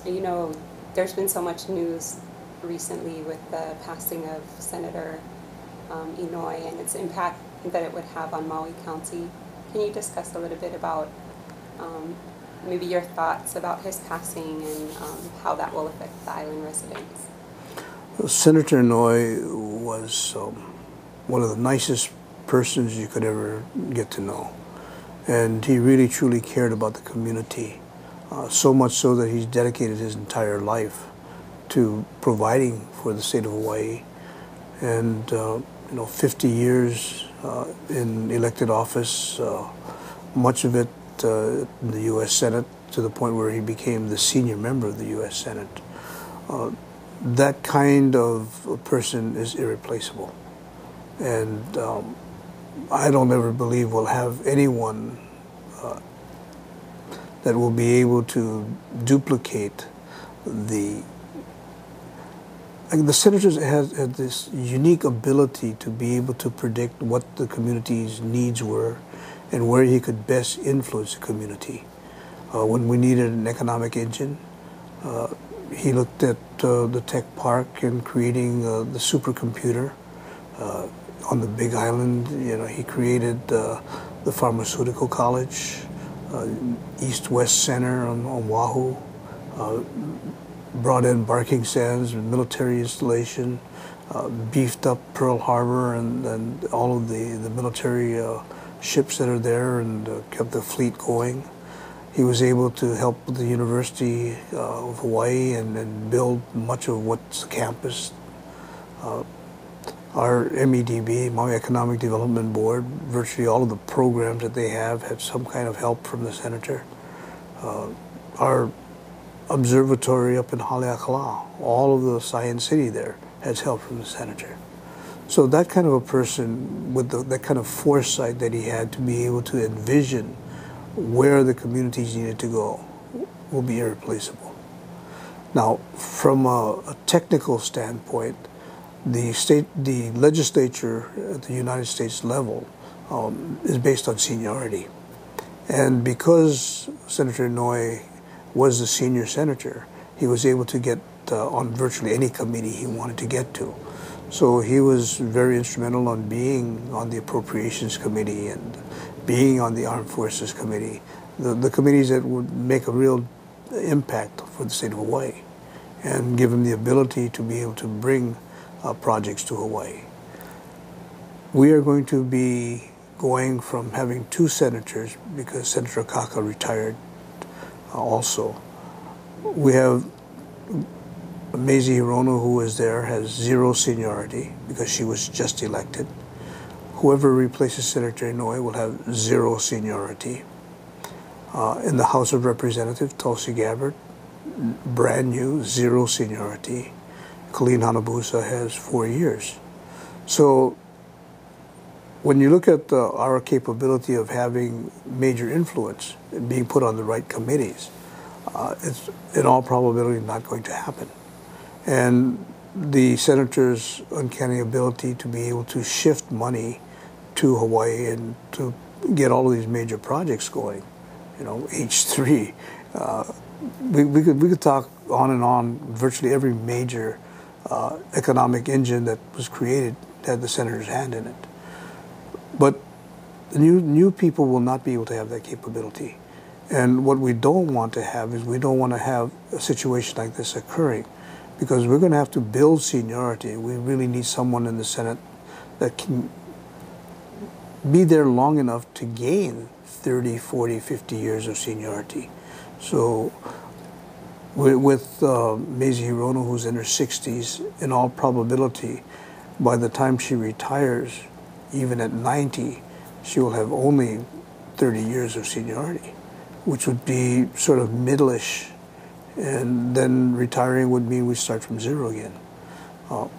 You know, there's been so much news recently with the passing of Senator Inouye and its impact that it would have on Maui County. Can you discuss a little bit about um, maybe your thoughts about his passing and how that will affect the island residents? Senator Inouye was one of the nicest persons you could ever get to know. And he really truly cared about the community, so much so that he's dedicated his entire life to providing for the state of Hawaii. And 50 years in elected office, much of it in the U.S. Senate, to the point where he became the senior member of the U.S. Senate. That kind of a person is irreplaceable. And I don't ever believe we'll have anyone that will be able to duplicate the senators had this unique ability to be able to predict what the community's needs were and where he could best influence the community. When we needed an economic engine, he looked at the tech park and creating the supercomputer on the Big Island. He created the pharmaceutical college, East-West Center on Oahu, brought in barking sands and military installation, beefed up Pearl Harbor and all of the military ships that are there, and kept the fleet going. He was able to help the University of Hawaii and build much of what's the campus. Our MEDB, Maui Economic Development Board, virtually all of the programs that they have had some kind of help from the senator. Our observatory up in Haleakala, all of the Science City there, has help from the senator. So that kind of a person with that kind of foresight that he had to be able to envision where the communities needed to go will be irreplaceable. Now, from a technical standpoint, the legislature at the United States level is based on seniority. And because Senator Inouye was the senior senator, he was able to get on virtually any committee he wanted to get to. So he was very instrumental on being on the Appropriations Committee and being on the Armed Forces Committee, the committees that would make a real impact for the state of Hawaii and give him the ability to be able to bring projects to Hawaii. We are going to be going from having 2 senators, because Senator Kaka retired also. We have Mazie Hirono, who was there, has 0 seniority because she was just elected. Whoever replaces Senator Inouye will have 0 seniority. In the House of Representatives, Tulsi Gabbard, brand new, 0 seniority. Colleen Hanabusa has 4 years. So when you look at our capability of having major influence and being put on the right committees, it's in all probability not going to happen. And the senator's uncanny ability to be able to shift money to Hawaii and to get all of these major projects going, H3, we could talk on and on. Virtually every major economic engine that was created had the senator's hand in it. But the new people will not be able to have that capability. And what we don't want to have is we don't want to have a situation like this occurring, because we're going to have to build seniority. We really need someone in the Senate that can be there long enough to gain 30, 40, 50 years of seniority. So with Mazie Hirono, who's in her 60s, in all probability, by the time she retires, even at 90, she will have only 30 years of seniority, which would be sort of middle-ish. And then retiring would mean we start from 0 again.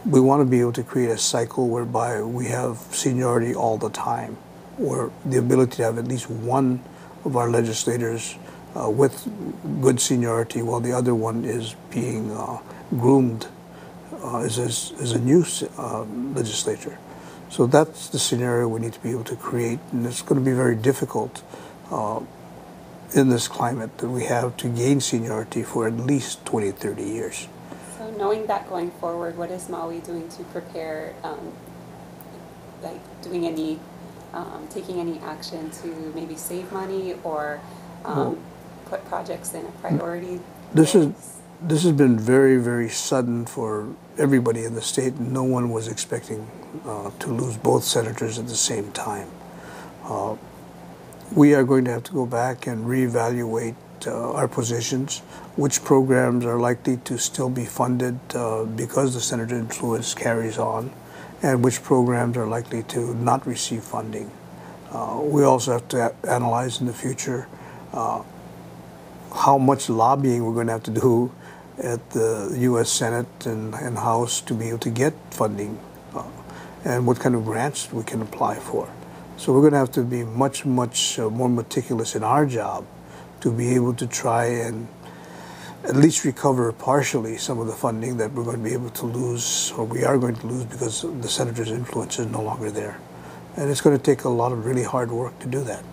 We want to be able to create a cycle whereby we have seniority all the time, or the ability to have at least one of our legislators with good seniority while the other one is being groomed as a new legislature. So that's the scenario we need to be able to create, and it's going to be very difficult in this climate that we have to gain seniority for at least 20, 30 years. So knowing that going forward, what is Maui doing to prepare, like doing any, taking any action to maybe save money or put projects in a priority This list? this has been very, very sudden for everybody in the state. No one was expecting to lose both senators at the same time. We are going to have to go back and reevaluate our positions, which programs are likely to still be funded because the senator influence carries on, and which programs are likely to not receive funding. We also have to analyze in the future how much lobbying we're going to have to do at the U.S. Senate and House to be able to get funding, and what kind of grants we can apply for. So we're going to have to be much, much more meticulous in our job to be able to try and at least recover partially some of the funding that we're going to be able to lose, or we are going to lose, because the senator's influence is no longer there. And it's going to take a lot of really hard work to do that.